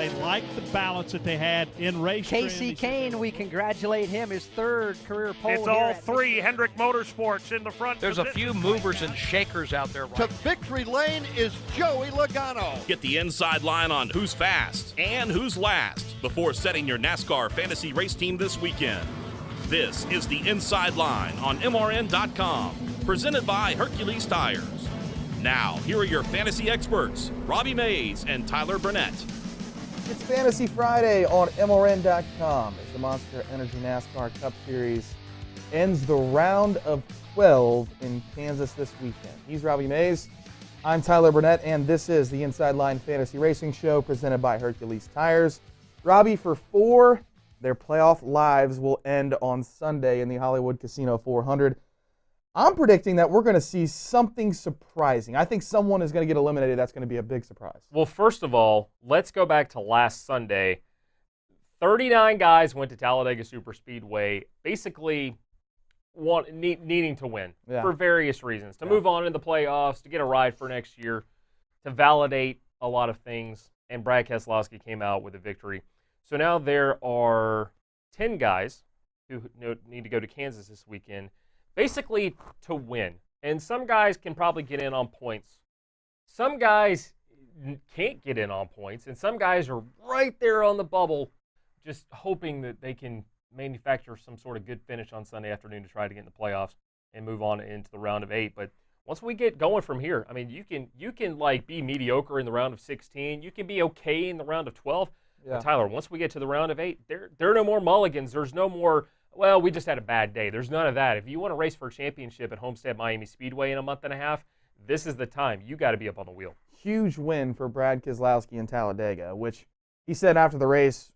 They like the balance that they had in race. Casey Kane, we congratulate him, his third career pole. It's all three Hendrick Motorsports in the front. There's a few movers and shakers out there. To victory lane is Joey Logano. Get the inside line on who's fast and who's last before setting your NASCAR fantasy race team this weekend. This is the Inside Line on MRN.com, presented by Hercules Tires. Now, here are your fantasy experts, Robbie Mays and Tyler Burnett. It's Fantasy Friday on MRN.com as the Monster Energy NASCAR Cup Series ends the round of 12 in Kansas this weekend. He's Robbie Mays. I'm Tyler Burnett, and this is the Inside Line Fantasy Racing Show presented by Hercules Tires. Robbie, for four, their playoff lives will end on Sunday in the Hollywood Casino 400. I'm predicting that we're going to see something surprising. I think someone is going to get eliminated. That's going to be a big surprise. Well, first of all, let's go back to last Sunday. 39 guys went to Talladega Superspeedway, basically needing to win for various reasons, to move on in the playoffs, to get a ride for next year, to validate a lot of things, and Brad Keselowski came out with a victory. So now there are 10 guys who need to go to Kansas this weekend, basically to win. And some guys can probably get in on points. Some guys can't get in on points, and some guys are right there on the bubble, just hoping that they can manufacture some sort of good finish on Sunday afternoon to try to get in the playoffs and move on into the round of 8. But once we get going from here, I mean, you can like be mediocre in the round of 16. You can be okay in the round of 12. Yeah. Tyler, once we get to the round of 8, there are no more mulligans. There's no more, well, we just had a bad day. There's none of that. If you want to race for a championship at Homestead Miami Speedway in a month and a half, this is the time. You got to be up on the wheel. Huge win for Brad Keselowski in Talladega, which he said after the race,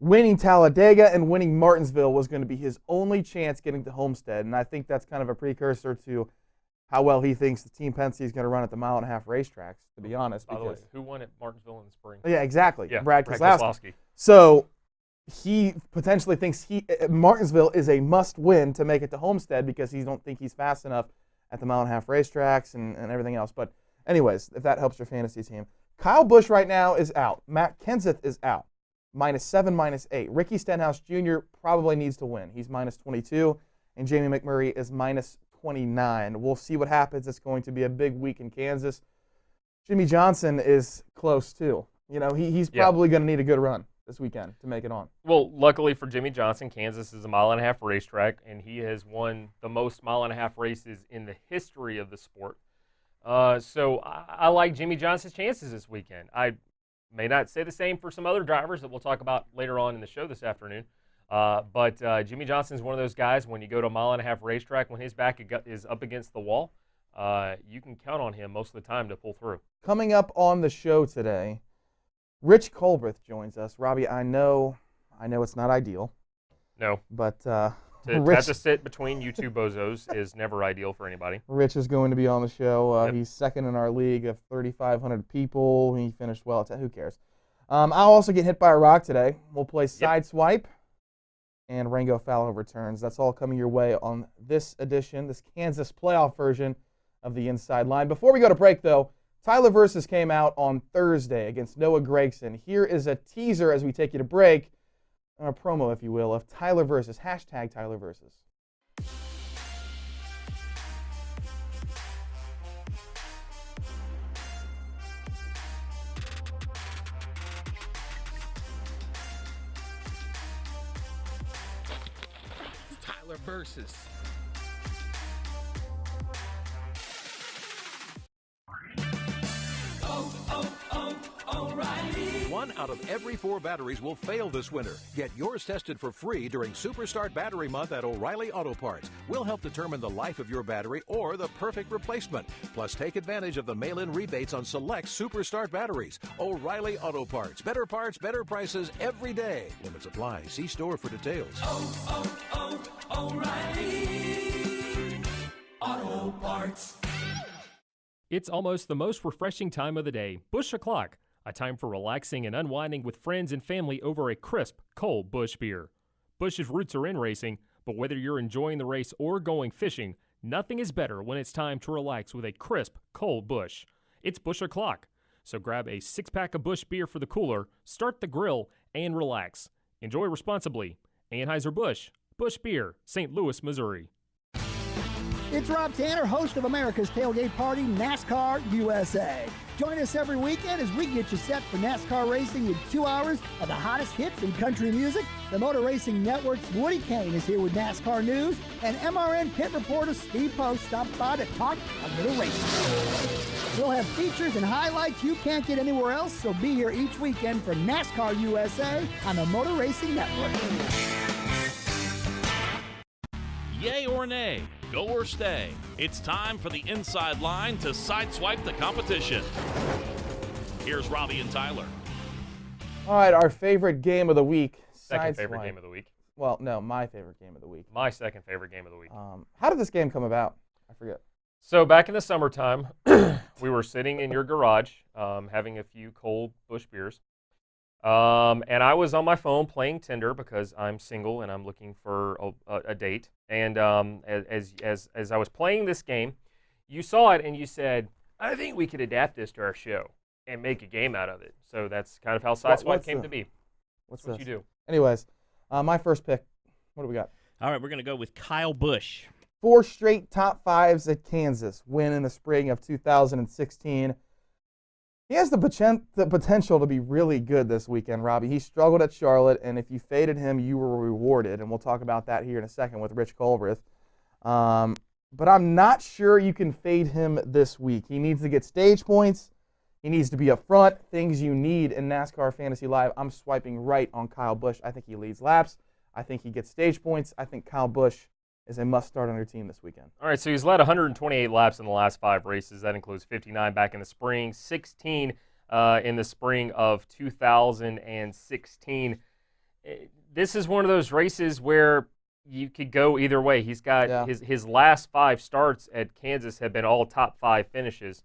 winning Talladega and winning Martinsville was going to be his only chance getting to Homestead. And I think that's kind of a precursor to how well he thinks the Team Penske is going to run at the mile-and-a-half racetracks, to be honest. By the way, who won at Martinsville in the spring? Yeah, exactly. Yeah, Brad Keselowski. So he potentially thinks Martinsville is a must-win to make it to Homestead because he don't think he's fast enough at the mile-and-a-half racetracks and everything else. But anyways, if that helps your fantasy team. Kyle Busch right now is out. Matt Kenseth is out. -7, -8. Ricky Stenhouse Jr. probably needs to win. He's -22. And Jamie McMurray is -29. We'll see what happens. It's going to be a big week in Kansas. Jimmy Johnson is close too. You know, he's probably going to need a good run this weekend to make it on. Well, luckily for Jimmy Johnson, Kansas is a mile-and-a-half racetrack, and he has won the most mile-and-a-half races in the history of the sport. So I like Jimmy Johnson's chances this weekend. I may not say the same for some other drivers that we'll talk about later on in the show this afternoon. But Jimmy Johnson is one of those guys, when you go to a mile-and-a-half racetrack, when his back is up against the wall, you can count on him most of the time to pull through. Coming up on the show today, Rich Culbreth joins us. Robbie, I know it's not ideal. No. But to have to sit between you two bozos is never ideal for anybody. Rich is going to be on the show. He's second in our league of 3,500 people. He finished well. Who cares? I'll also get hit by a rock today. We'll play Sideswipe. And Rango Fallow returns. That's all coming your way on this edition, this Kansas playoff version of the Inside Line. Before we go to break, though, Tyler Versus came out on Thursday against Noah Gragson. Here is a teaser as we take you to break, or a promo, if you will, of Tyler Versus, hashtag Tyler Versus. Versus. O'Reilly. 1 out of every 4 batteries will fail this winter. Get yours tested for free during Superstart Battery Month at O'Reilly Auto Parts. We'll help determine the life of your battery or the perfect replacement. Plus, take advantage of the mail-in rebates on select Superstart batteries. O'Reilly Auto Parts. Better parts, better prices every day. Limits apply. See store for details. O'Reilly Auto Parts. It's almost the most refreshing time of the day. Busch O'Clock, a time for relaxing and unwinding with friends and family over a crisp, cold Busch beer. Busch's roots are in racing, but whether you're enjoying the race or going fishing, nothing is better when it's time to relax with a crisp, cold Busch. It's Busch O'Clock. So grab a 6-pack of Busch beer for the cooler, start the grill, and relax. Enjoy responsibly. Anheuser-Busch, Busch Beer, St. Louis, Missouri. It's Rob Tanner, host of America's Tailgate Party, NASCAR USA. Join us every weekend as we get you set for NASCAR racing with 2 hours of the hottest hits in country music. The Motor Racing Network's Woody Kane is here with NASCAR news, and MRN pit reporter Steve Post stops by to talk a little racing. We'll have features and highlights you can't get anywhere else, so be here each weekend for NASCAR USA on the Motor Racing Network. Yay or nay, go or stay. It's time for the inside line to sideswipe the competition. Here's Robbie and Tyler. All right, our favorite game of the week. Second favorite game of the week. Well, no, my favorite game of the week. My second favorite game of the week. How did this game come about? I forget. So back in the summertime, we were sitting in your garage having a few cold Busch beers. And I was on my phone playing Tinder because I'm single and I'm looking for a date. And as I was playing this game, you saw it and you said, I think we could adapt this to our show and make a game out of it. So that's kind of how Sideswipe came to be. What's what you do. Anyways, my first pick. What do we got? All right, we're going to go with Kyle Busch. 4 straight top 5s at Kansas. Win in the spring of 2016. He has the potential to be really good this weekend, Robbie. He struggled at Charlotte, and if you faded him, you were rewarded. And we'll talk about that here in a second with Rich Culbreth. But I'm not sure you can fade him this week. He needs to get stage points. He needs to be up front. Things you need in NASCAR Fantasy Live. I'm swiping right on Kyle Busch. I think he leads laps. I think he gets stage points. I think Kyle Busch is a must-start on your team this weekend. All right, so he's led 128 laps in the last 5 races. That includes 59 back in the spring, 16 in the spring of 2016. This is one of those races where you could go either way. He's got his last 5 starts at Kansas have been all top 5 finishes.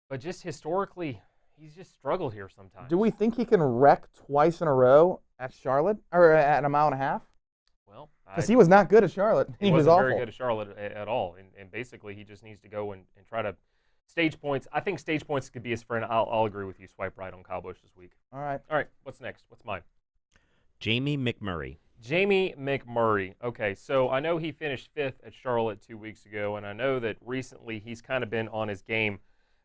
But just historically, he's just struggled here sometimes. Do we think he can wreck twice in a row at Charlotte, or at a mile and a half? Well, because he was not good at Charlotte. He was wasn't awful. very good at Charlotte at all. And basically, he just needs to go and try to stage points. I think stage points could be his friend. I'll agree with you. Swipe right on Kyle Busch this week. All right. All right. What's next? What's mine? Jamie McMurray. Jamie McMurray. Okay, so I know he finished 5th at Charlotte 2 weeks ago, and I know that recently he's kind of been on his game.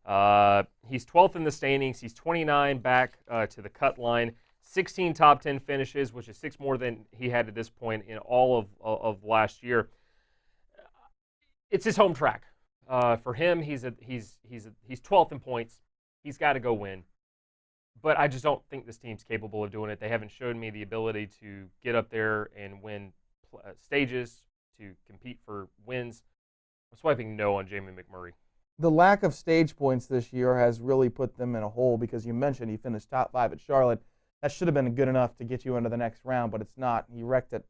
He's 12th in the standings. He's 29 back to the cut line. 16 top 10 finishes, which is 6 more than he had at this point in all of last year. It's his home track. For him, he's 12th in points. He's got to go win. But I just don't think this team's capable of doing it. They haven't shown me the ability to get up there and win stages, to compete for wins. I'm swiping no on Jamie McMurray. The lack of stage points this year has really put them in a hole because you mentioned he finished top 5 at Charlotte. That should have been good enough to get you into the next round, but it's not. He wrecked at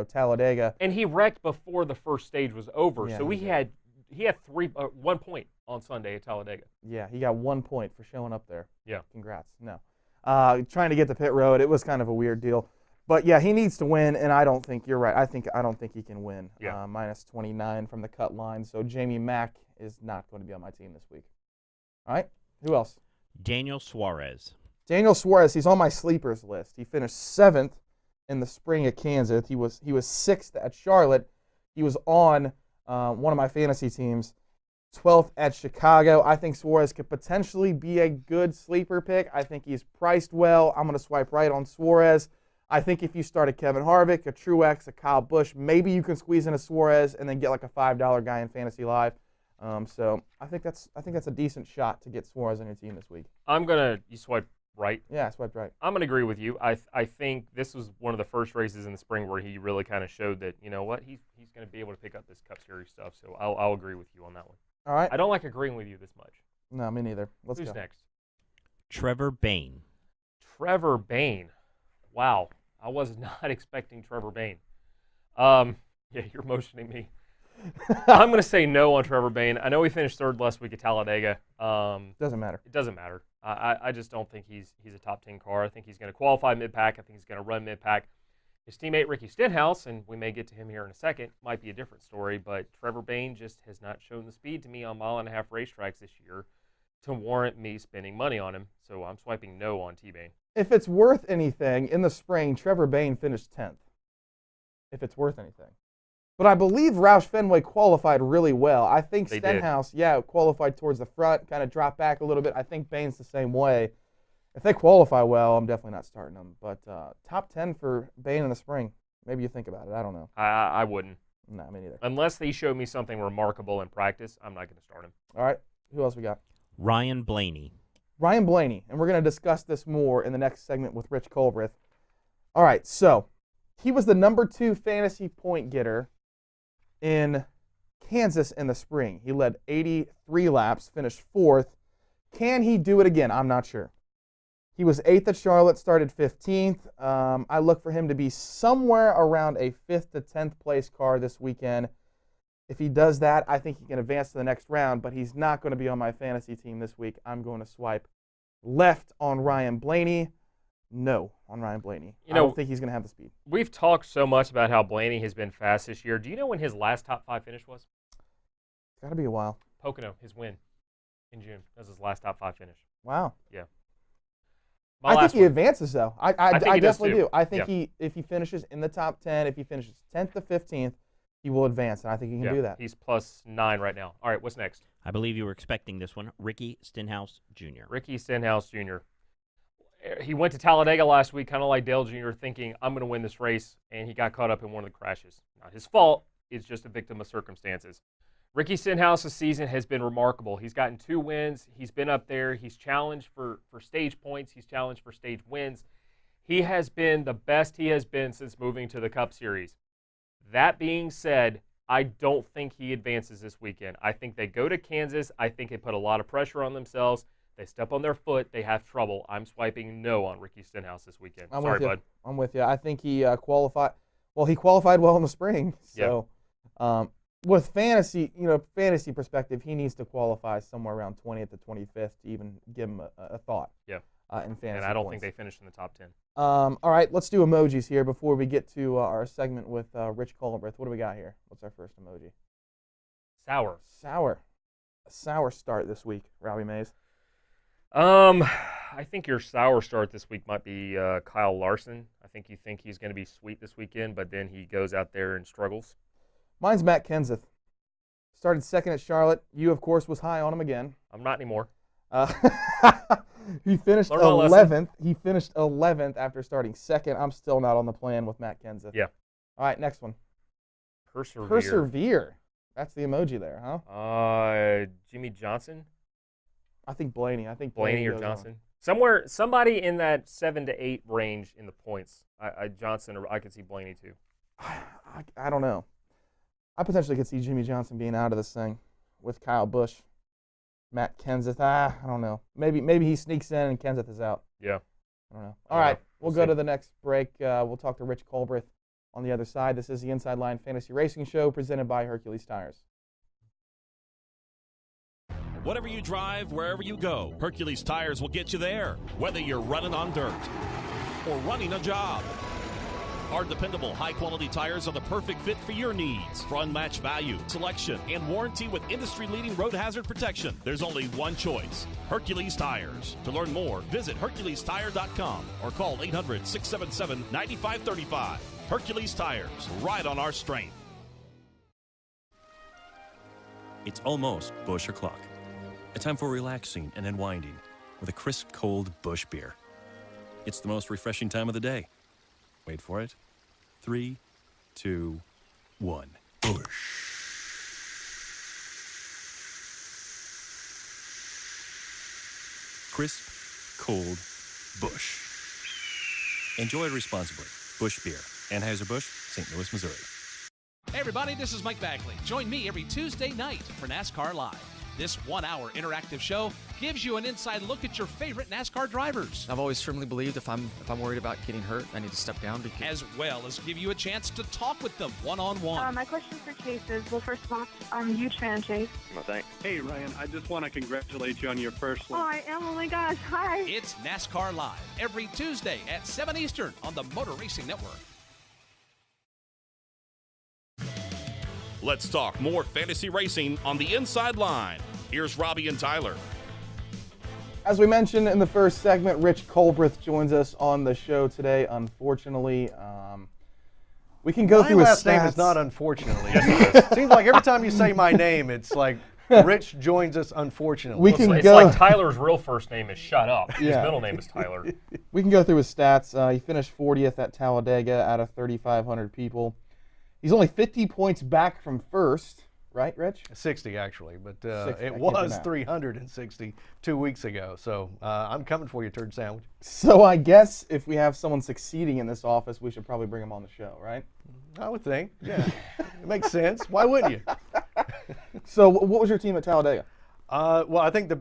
Talladega. And he wrecked before the first stage was over. Yeah, so he had 1 point on Sunday at Talladega. Yeah, he got 1 point for showing up there. Yeah. Congrats. No. Trying to get to pit road, it was kind of a weird deal. But yeah, he needs to win, and I don't think you're right. I don't think he can win. Yeah. Minus 29 from the cut line. So Jamie Mack is not going to be on my team this week. All right. Who else? Daniel Suarez. Daniel Suarez, he's on my sleepers list. He finished 7th in the spring at Kansas. He was 6th at Charlotte. He was on one of my fantasy teams, 12th at Chicago. I think Suarez could potentially be a good sleeper pick. I think he's priced well. I'm going to swipe right on Suarez. I think if you start a Kevin Harvick, a Truex, a Kyle Busch, maybe you can squeeze in a Suarez and then get like a $5 guy in Fantasy Live. So I think that's a decent shot to get Suarez on your team this week. You swipe right? Yeah, I swiped right. I'm going to agree with you. I think this was one of the first races in the spring where he really kind of showed that, you know what, he's going to be able to pick up this Cup Series stuff. So I'll agree with you on that one. All right. I don't like agreeing with you this much. No, me neither. Who's next? Trevor Bayne. Trevor Bayne. Wow. I was not expecting Trevor Bayne. Yeah, you're motioning me. I'm going to say no on Trevor Bayne. I know he finished 3rd last week at Talladega. Doesn't matter. It doesn't matter. I just don't think he's a top 10 car. I think he's going to qualify mid-pack. I think he's going to run mid-pack. His teammate Ricky Stenhouse, and we may get to him here in a second, might be a different story, but Trevor Bayne just has not shown the speed to me on 1.5-mile racetracks this year to warrant me spending money on him. So I'm swiping no on T-Bane. If it's worth anything, in the spring, Trevor Bayne finished 10th. If it's worth anything. But I believe Roush Fenway qualified really well. I think Stenhouse, qualified towards the front, kind of dropped back a little bit. I think Bane's the same way. If they qualify well, I'm definitely not starting them. But top 10 for Bayne in the spring. Maybe you think about it. I don't know. I wouldn't. No, me neither. Unless they show me something remarkable in practice, I'm not going to start him. All right. Who else we got? Ryan Blaney. Ryan Blaney. And we're going to discuss this more in the next segment with Rich Culbreth. All right. So he was the number 2 fantasy point getter in Kansas in the spring. He led 83 laps, finished 4th. Can he do it again? I'm not sure. He was 8th at Charlotte, started 15th. I look for him to be somewhere around a 5th to 10th place car this weekend. If he does that, I think he can advance to the next round, but he's not going to be on my fantasy team this week. I'm going to swipe left on Ryan Blaney. No on Ryan Blaney. I don't think he's going to have the speed. We've talked so much about how Blaney has been fast this year. Do you know when his last top 5 finish was? It's got to be a while. Pocono, his win in June. That was his last top 5 finish. Wow. Yeah. I think he advances, though. I definitely do. I think if he finishes in the top 10, if he finishes 10th to 15th, he will advance, and I think he can do that. He's +9 right now. All right, what's next? I believe you were expecting this one. Ricky Stenhouse Jr. Ricky Stenhouse Jr. He went to Talladega last week, kind of like Dale Jr., thinking, I'm going to win this race, and he got caught up in one of the crashes. Not his fault. He's just a victim of circumstances. Ricky Stenhouse's season has been remarkable. He's gotten 2 wins. He's been up there. He's challenged for stage points. He's challenged for stage wins. He has been the best he has been since moving to the Cup Series. That being said, I don't think he advances this weekend. I think they go to Kansas. I think they put a lot of pressure on themselves. They step on their foot. They have trouble. I'm swiping no on Ricky Stenhouse this weekend. Sorry, bud. I'm with you. I think he qualified. Well, he qualified well in the spring. So with fantasy perspective, he needs to qualify somewhere around 20th to 25th to even give him a thought. Yeah. In fantasy and I don't points. think they finished in the top 10. All right, let's do emojis here before we get to our segment with Rich Culbreth. What do we got here? What's our first emoji? Sour. Sour. A sour start this week, Robbie Mays. I think your sour start this week might be Kyle Larson. I think you think he's going to be sweet this weekend, but then he goes out there and struggles. Mine's Matt Kenseth. Started 2nd at Charlotte. You, of course, was high on him again. I'm not anymore. He finished 11th. He finished 11th after starting 2nd. I'm still not on the plan with Matt Kenseth. Yeah. All right, next one. Persevere. Persevere. That's the emoji there, huh? Jimmy Johnson. I think Blaney. Blaney or Johnson. Somebody in that 7 to 8 range in the points. Johnson, or I could see Blaney too. I don't know. I potentially could see Jimmy Johnson being out of this thing with Kyle Busch. Matt Kenseth, I don't know. Maybe he sneaks in and Kenseth is out. Yeah. I don't know. All right, we'll go to the next break. We'll talk to Rich Culbreth on the other side. This is the Inside Line Fantasy Racing Show presented by Hercules Tires. Whatever you drive, wherever you go, Hercules Tires will get you there. Whether you're running on dirt or running a job, our dependable, high-quality tires are the perfect fit for your needs. For unmatched value, selection, and warranty with industry-leading road hazard protection, there's only one choice, Hercules Tires. To learn more, visit HerculesTire.com or call 800-677-9535. Hercules Tires, ride on our strength. It's almost Busch o'clock. A time for relaxing and unwinding with a crisp, cold Busch beer. It's the most refreshing time of the day. Wait for it. 3, 2, 1. Busch. Crisp, cold Busch. Enjoy responsibly. Busch Beer. Anheuser-Busch, St. Louis, Missouri. Hey everybody, this is Mike Bagley. Join me every Tuesday night for NASCAR Live. This 1-hour interactive show gives you an inside look at your favorite NASCAR drivers. I've always firmly believed if I'm worried about getting hurt, I need to step down. As well as give you a chance to talk with them one-on-one. My question for Chase is, well, first of all, I'm a huge fan, Chase. Well, thanks. Hey, Ryan, I just want to congratulate you on your first one. Oh, I am? Oh, my gosh. Hi. It's NASCAR Live every Tuesday at 7 Eastern on the Motor Racing Network. Let's talk more fantasy racing on the Inside Line. Here's Robbie and Tyler. As we mentioned in the first segment, Rich Culbreth joins us on the show today. Unfortunately, we can go through his stats. My last name is not unfortunately. It seems like every time you say my name, it's like Rich joins us unfortunately. It's like Tyler's real first name is Shut Up. His middle name is Tyler. We can go through his stats. He finished 40th at Talladega out of 3,500 people. He's only 50 points back from first, right, Rich? 60 actually, but 60, it was 360 2 weeks ago. So I'm coming for you, turd sandwich. So I guess if we have someone succeeding in this office, we should probably bring him on the show, right? I would think, yeah. It makes sense. Why wouldn't you? So what was your team at Talladega? Well, I think the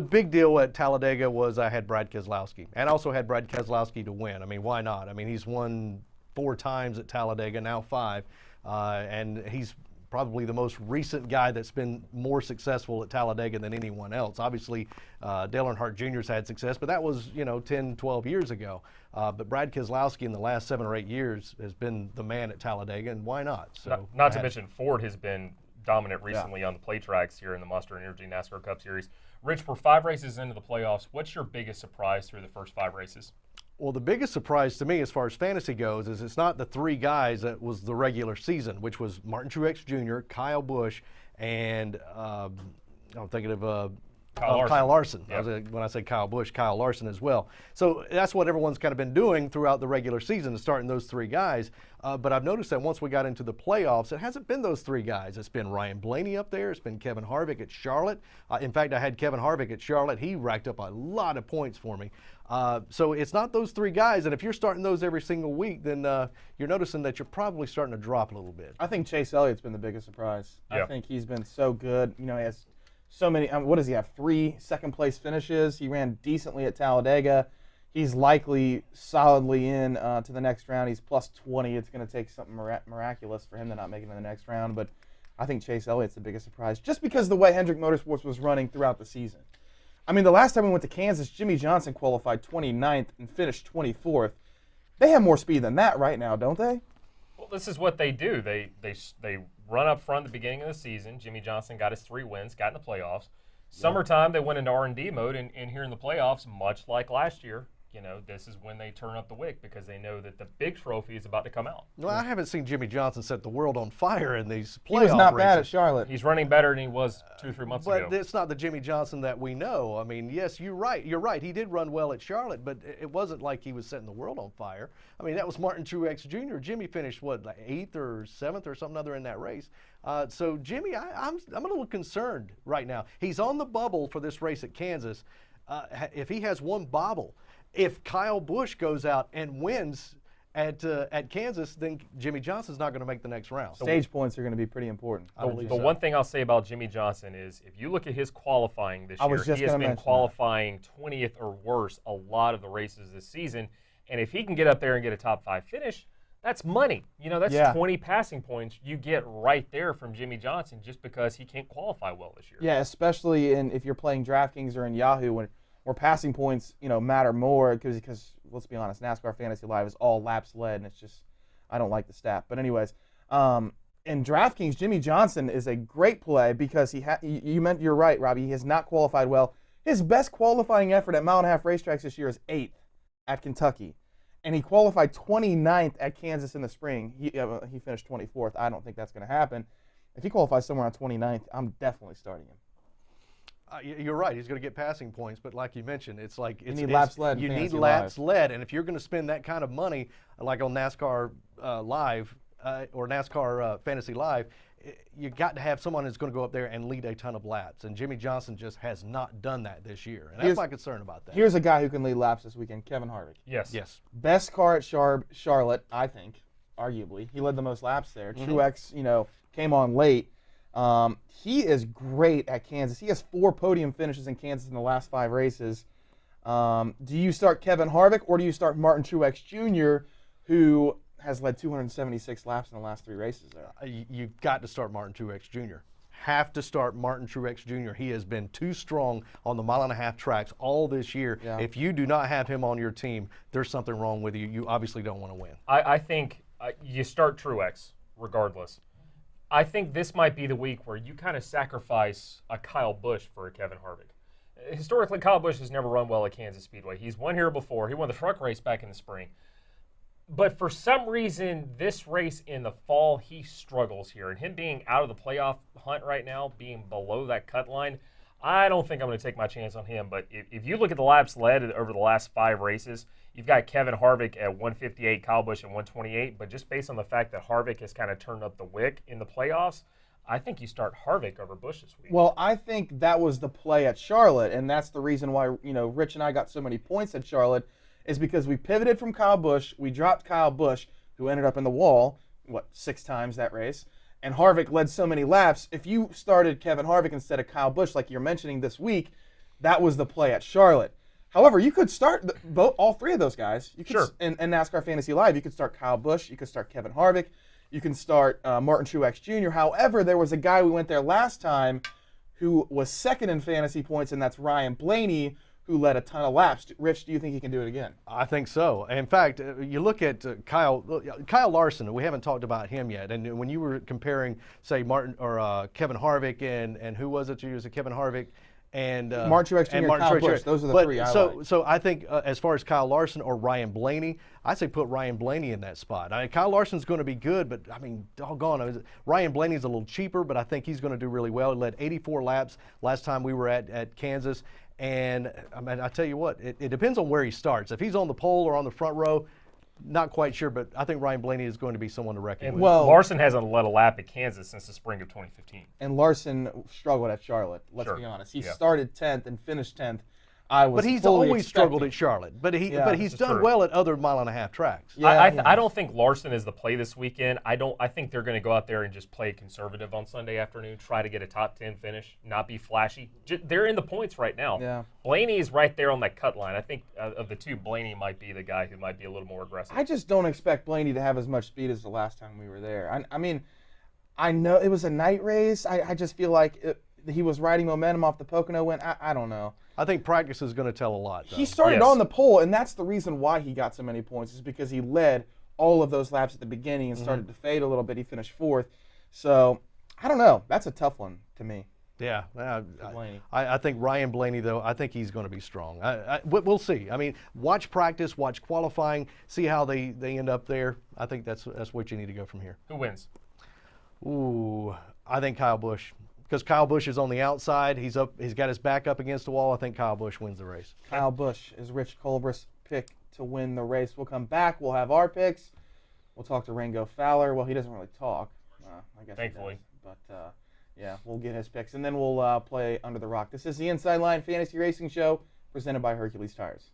big deal at Talladega was I had Brad Keselowski, and also had Brad Keselowski to win. I mean, why not? I mean, he's won 4 times at Talladega, now 5, and he's probably the most recent guy that's been more successful at Talladega than anyone else. Obviously, Dale Earnhardt Jr.'s had success, but that was, 10, 12 years ago. But Brad Keselowski in the last 7 or 8 years has been the man at Talladega, and why not? So not to mention Ford has been dominant recently on the play tracks here in the Monster Energy NASCAR Cup Series. Rich, we're 5 races into the playoffs. What's your biggest surprise through the first 5 races? Well, the biggest surprise to me as far as fantasy goes is it's not the 3 guys that was the regular season, which was Martin Truex Jr., Kyle Busch, and I'm thinking of Kyle Larson. Yep. When I say Kyle Busch, Kyle Larson as well. So that's what everyone's kind of been doing throughout the regular season, is starting those 3 guys. But I've noticed that once we got into the playoffs, it hasn't been those 3 guys. It's been Ryan Blaney up there. It's been Kevin Harvick at Charlotte. In fact, I had Kevin Harvick at Charlotte. He racked up a lot of points for me. So it's not those 3 guys. And if you're starting those every single week, then you're noticing that you're probably starting to drop a little bit. I think Chase Elliott's been the biggest surprise. Yeah. I think he's been so good. He has so many, what does he have, 3 second-place finishes. He ran decently at Talladega. He's likely solidly in to the next round. He's plus 20. It's going to take something miraculous for him to not make it in the next round. But I think Chase Elliott's the biggest surprise, just because of the way Hendrick Motorsports was running throughout the season. I mean, the last time we went to Kansas, Jimmy Johnson qualified 29th and finished 24th. They have more speed than that right now, don't they? Well, this is what they do. They run up front at the beginning of the season. Jimmy Johnson got his 3 wins, got in the playoffs. Summertime, they went into R&D mode, and here in the playoffs, much like last year, this is when they turn up the wick because they know that the big trophy is about to come out. Well, I haven't seen Jimmy Johnson set the world on fire in these playoff races. He was not races. bad at Charlotte. He's running better than he was 2 or 3 months ago. But it's not the Jimmy Johnson that we know. I mean, yes, you're right. You're right. He did run well at Charlotte, but it wasn't like he was setting the world on fire. I mean, that was Martin Truex Jr. Jimmy finished, like 8th or 7th or something other in that race. So Jimmy, I'm a little concerned right now. He's on the bubble for this race at Kansas. If he has one bobble, if Kyle Busch goes out and wins at Kansas, then Jimmy Johnson's not going to make the next round. Stage points are going to be pretty important. The one thing I'll say about Jimmy Johnson is if you look at his qualifying this year, he has been qualifying 20th or worse a lot of the races this season. And if he can get up there and get a top 5 finish, that's money. That's 20 passing points you get right there from Jimmy Johnson just because he can't qualify well this year. Yeah, especially if you're playing DraftKings or in Yahoo where passing points, matter more because let's be honest, NASCAR Fantasy Live is all laps led, and it's just I don't like the stat. But anyways, in DraftKings, Jimmy Johnson is a great play because you're right, Robbie. He has not qualified well. His best qualifying effort at mile-and-a-half racetracks this year is 8th at Kentucky, and he qualified 29th at Kansas in the spring. He finished 24th. I don't think that's going to happen. If he qualifies somewhere on 29th, I'm definitely starting him. You're right. He's going to get passing points, but like you mentioned, it's like you need laps led. You need laps led, and if you're going to spend that kind of money, like on NASCAR Live or NASCAR Fantasy Live, you got to have someone who's going to go up there and lead a ton of laps. And Jimmy Johnson just has not done that this year, and that's my concern about that. Here's a guy who can lead laps this weekend: Kevin Harvick. Yes. Best car at Charlotte, I think, arguably. He led the most laps there. Truex, came on late. He is great at Kansas. He has 4 podium finishes in Kansas in the last 5 races. Do you start Kevin Harvick or do you start Martin Truex Jr., who has led 276 laps in the last 3 races there? You've got to start Martin Truex Jr. Have to start Martin Truex Jr. He has been too strong on the mile-and-a-half tracks all this year. Yeah. If you do not have him on your team, there's something wrong with you. You obviously don't want to win. I think you start Truex regardless. I think this might be the week where you kind of sacrifice a Kyle Busch for a Kevin Harvick. historically, Kyle Busch has never run well at Kansas Speedway. He's won here before. He won the truck race back in the spring. But for some reason, this race in the fall, he struggles here. And him being out of the playoff hunt right now, being below that cut line, I don't think I'm going to take my chance on him. But if you look at the laps led over the last 5 races, you've got Kevin Harvick at 158, Kyle Busch at 128. But just based on the fact that Harvick has kind of turned up the wick in the playoffs, I think you start Harvick over Busch this week. Well, I think that was the play at Charlotte, and that's the reason why, Rich and I got so many points at Charlotte, is because we pivoted from Kyle Busch, we dropped Kyle Busch, who ended up in the wall, 6 times that race, and Harvick led so many laps. If you started Kevin Harvick instead of Kyle Busch, like you're mentioning this week, that was the play at Charlotte. However, you could start all 3 of those guys. You could, in NASCAR Fantasy Live, you could start Kyle Busch, you could start Kevin Harvick, you can start Martin Truex Jr. However, there was a guy we went there last time who was second in fantasy points, and that's Ryan Blaney, who led a ton of laps. Rich, do you think he can do it again? I think so. In fact, you look at Kyle Larson. We haven't talked about him yet. And when you were comparing, say, Martin or Kevin Harvick and who was it you used? Kevin Harvick and Martin Truex Jr. and Kyle Busch. Those are the 3 I like. So I think as far as Kyle Larson or Ryan Blaney, I say put Ryan Blaney in that spot. Kyle Larson's going to be good, but doggone, Ryan Blaney's a little cheaper, but I think he's going to do really well. He led 84 laps last time we were at Kansas. And I tell you what, it depends on where he starts. If he's on the pole or on the front row, not quite sure, but I think Ryan Blaney is going to be someone to reckon with. Well, Larson hasn't led a lap at Kansas since the spring of 2015. And Larson struggled at Charlotte, let's be honest. He started 10th and finished 10th. But he's always struggled at Charlotte. But he's done well at other mile-and-a-half tracks. Yeah, I don't think Larson is the play this weekend. I think they're going to go out there and just play conservative on Sunday afternoon, try to get a top 10 finish, not be flashy. They're in the points right now. Yeah. Blaney is right there on that cut line. I think of the 2, Blaney might be the guy who might be a little more aggressive. I just don't expect Blaney to have as much speed as the last time we were there. I mean, I know it was a night race. I just feel like he was riding momentum off the Pocono win. I don't know. I think practice is going to tell a lot, though. He started on the pole, and that's the reason why he got so many points, is because he led all of those laps at the beginning and started to fade a little bit. He finished 4th. So, I don't know. That's a tough one to me. Yeah. I think Ryan Blaney, though, I think he's going to be strong. We'll see. I mean, watch practice, watch qualifying, see how they end up there. I think that's what you need to go from here. Who wins? Ooh, I think Kyle Busch. Because Kyle Busch is on the outside, he's got his back up against the wall. I think Kyle Busch wins the race. Kyle Busch is Rich Culbreth's pick to win the race. We'll come back. We'll have our picks. We'll talk to Ringo Fowler. Well, he doesn't really talk. I guess. Thankfully. But yeah, we'll get his picks, and then we'll play Under the Rock. This is the Inside Line Fantasy Racing Show presented by Hercules Tires.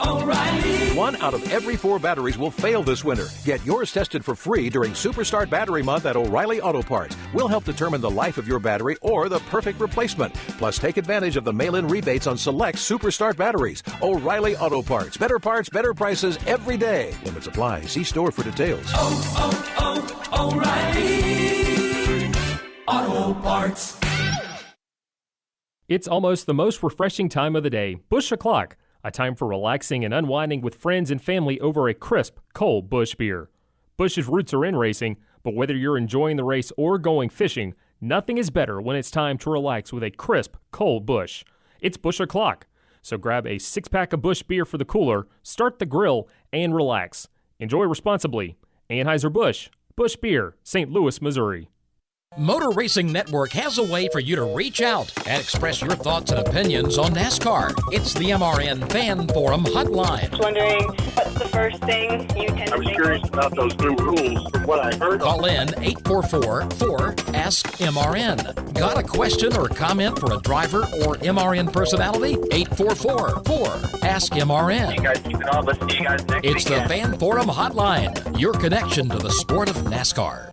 O'Reilly. 1 out of every 4 batteries will fail this winter. Get yours tested for free during Superstart Battery Month at O'Reilly Auto Parts. We'll help determine the life of your battery or the perfect replacement. Plus, take advantage of the mail-in rebates on select Superstart batteries. O'Reilly Auto Parts. Better parts, better prices every day. Limits apply. See store for details. O'Reilly Auto Parts. It's almost the most refreshing time of the day. Busch O'Clock, a time for relaxing and unwinding with friends and family over a crisp, cold Busch beer. Busch's roots are in racing, but whether you're enjoying the race or going fishing, nothing is better when it's time to relax with a crisp, cold Busch. It's Busch O'Clock, so grab a 6-pack of Busch beer for the cooler, start the grill, and relax. Enjoy responsibly. Anheuser-Busch, Busch Beer, St. Louis, Missouri. Motor Racing Network has a way for you to reach out and express your thoughts and opinions on NASCAR. It's the MRN Fan Forum Hotline. Wondering what's the first thing you tend to I was curious about those new rules from what I heard. Call in 844-4-ASK-MRN. Got a question or comment for a driver or MRN personality? 844-4-ASK-MRN. You guys keep it on. Let's see you guys next week. It's the Fan Forum Hotline, your connection to the sport of NASCAR.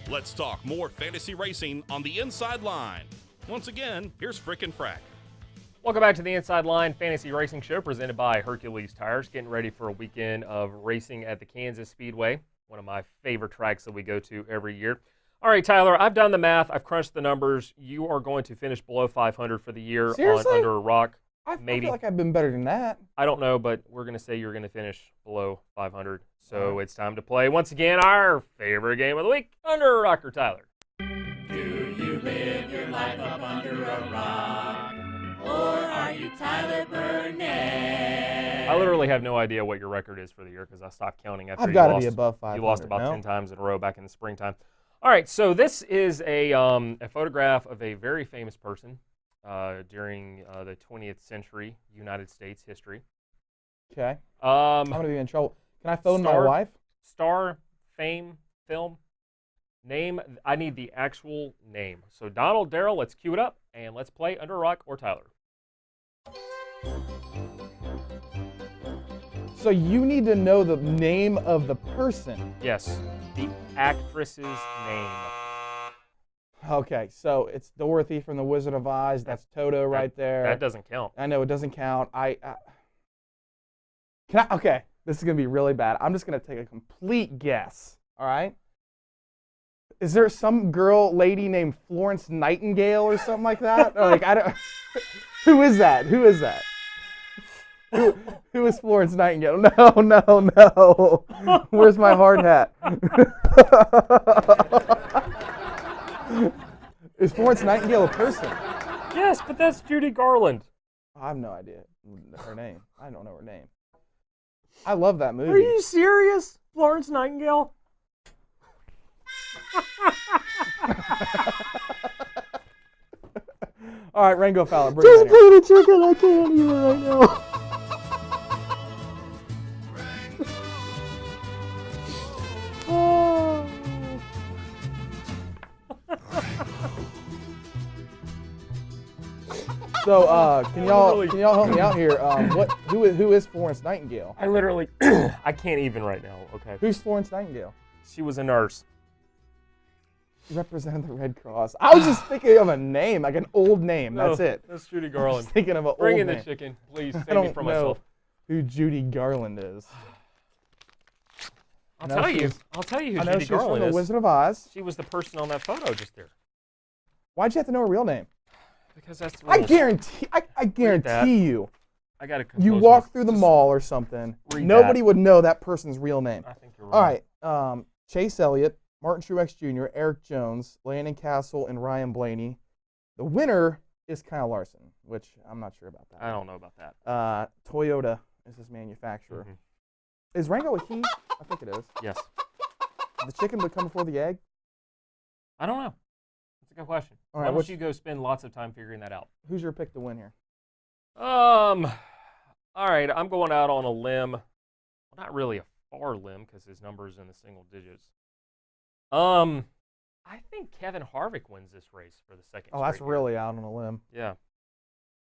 Let's talk more fantasy racing on the Inside Line. Once again, here's Frick and Frack. Welcome back to the Inside Line Fantasy Racing Show presented by Hercules Tires. Getting ready for a weekend of racing at the Kansas Speedway, one of my favorite tracks that we go to every year. All right, Tyler, I've done the math. I've crunched the numbers. You are going to finish below 500 for the year. Seriously? On Under a Rock. I Maybe. feel like I've been better than that. I don't know, but we're going to say you're going to finish below 500. So it's time to play, once again, our favorite game of the week, Under a Rock or Tyler. I literally have no idea what your record is for the year because I stopped counting after I've got to be above 500. You lost about 10 times in a row back in the springtime. All right, so this is a photograph of a very famous person during the 20th century United States history. Okay. I'm going to be in trouble. Can I phone my wife? Star, fame, film, name. I need the actual name. So Donald, Darrell, let's cue it up, and let's play Under a Rock or Tyler. So you need to know the name of the person. Yes, the actress's name. Okay, so it's Dorothy from The Wizard of Oz. That's Toto right there. That doesn't count. I know it doesn't count. Okay, this is going to be really bad. I'm just going to take a complete guess, all right? Is there some lady named Florence Nightingale or something like that? Or I don't. Who is that? Who is that? Who is Florence Nightingale? No. Where's my hard hat? Is Florence Nightingale a person? Yes, but that's Judy Garland. I have no idea her name. I don't know her name. I love that movie. Are you serious? Florence Nightingale? All right, Rango Fowler. Just play the chicken. I can't even right now. So, can y'all help me out here? Who is Florence Nightingale? I literally, I can't even right now. Okay. Who's Florence Nightingale? She was a nurse. She represented the Red Cross. I was just thinking of a name, like an old name. That's it. That's Judy Garland. I was thinking of an Bring old in name. the chicken, please. I Save me from myself. Who Judy Garland is. I'll tell you who Judy Garland is. From The Wizard of Oz. She was the person on that photo just there. Why'd you have to know her real name? Because that's the I rules. guarantee you. I gotta. You walk through the mall or something. Nobody would know that person's real name. I think you're All right. right. Chase Elliott, Martin Truex Jr., Eric Jones, Landon Castle, and Ryan Blaney. The winner is Kyle Larson, which I'm not sure about that. I don't know about that. Toyota is his manufacturer. Mm-hmm. Is Rango a he? I think it is. Yes. The chicken would come before the egg? I don't know. That's a good question. All Why right, don't you go spend lots of time figuring that out? Who's your pick to win here? All right, I'm going out on a limb. Well, not really a far limb because his number's in the single digits. I think Kevin Harvick wins this race for the second. Oh, that's really out on a limb. Yeah.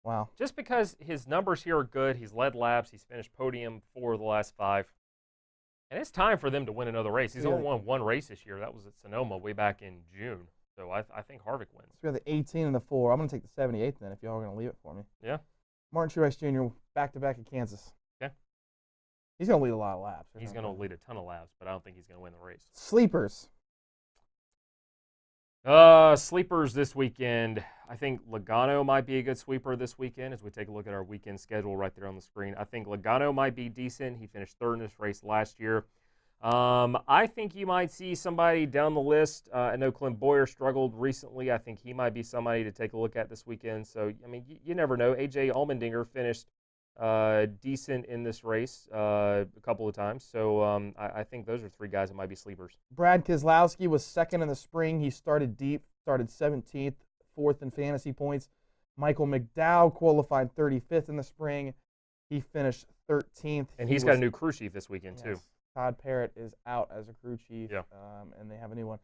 Wow. Just because his numbers here are good, he's led laps, he's finished podium 4 of the last 5. And it's time for them to win another race. He's only won one race this year. That was at Sonoma way back in June. So I think Harvick wins. So we have the 18 and the 4. I'm going to take the 78 then if y'all are going to leave it for me. Yeah. Martin Truex Jr. back-to-back at Kansas. Okay. He's going to lead a lot of laps. He's going to lead a ton of laps, but I don't think he's going to win the race. Sleepers. Sleepers this weekend. I think Logano might be a good sweeper this weekend as we take a look at our weekend schedule right there on the screen. I think Logano might be decent. He finished 3rd in this race last year. I think you might see somebody down the list. I know Clint Boyer struggled recently. I think he might be somebody to take a look at this weekend. So, I mean, you never know. A.J. Allmendinger finished decent in this race a couple of times. So I think those are 3 guys that might be sleepers. Brad Keselowski was 2nd in the spring. He started deep, started 17th, 4th in fantasy points. Michael McDowell qualified 35th in the spring. He finished 13th. And he's got a new crew chief this weekend, too. Todd Parrott is out as a crew chief, and they have a new one.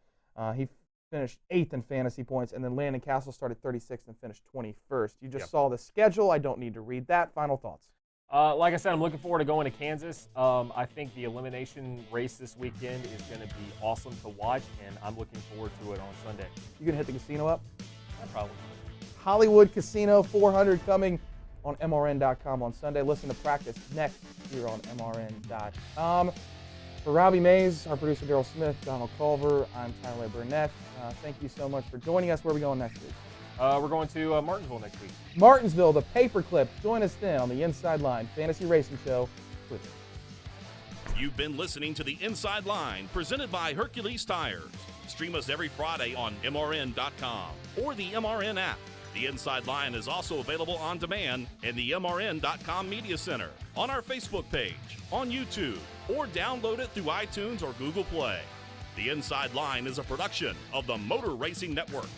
He finished 8th in fantasy points, and then Landon Castle started 36th and finished 21st. You just saw the schedule. I don't need to read that. Final thoughts. Like I said, I'm looking forward to going to Kansas. I think the elimination race this weekend is going to be awesome to watch, and I'm looking forward to it on Sunday. You going to hit the casino up? Yeah, probably. Hollywood Casino 400 coming on MRN.com on Sunday. Listen to practice next here on MRN.com. For Robbie Mays, our producer Daryl Smith, Donald Culver, I'm Tyler Burnett. Thank you so much for joining us. Where are we going next week? We're going to Martinsville next week. Martinsville, the Paperclip. Join us then on the Inside Line Fantasy Racing Show with You've been listening to the Inside Line presented by Hercules Tires. Stream us every Friday on MRN.com or the MRN app. The Inside Line is also available on demand in the MRN.com Media Center, on our Facebook page, on YouTube, or download it through iTunes or Google Play. The Inside Line is a production of the Motor Racing Network.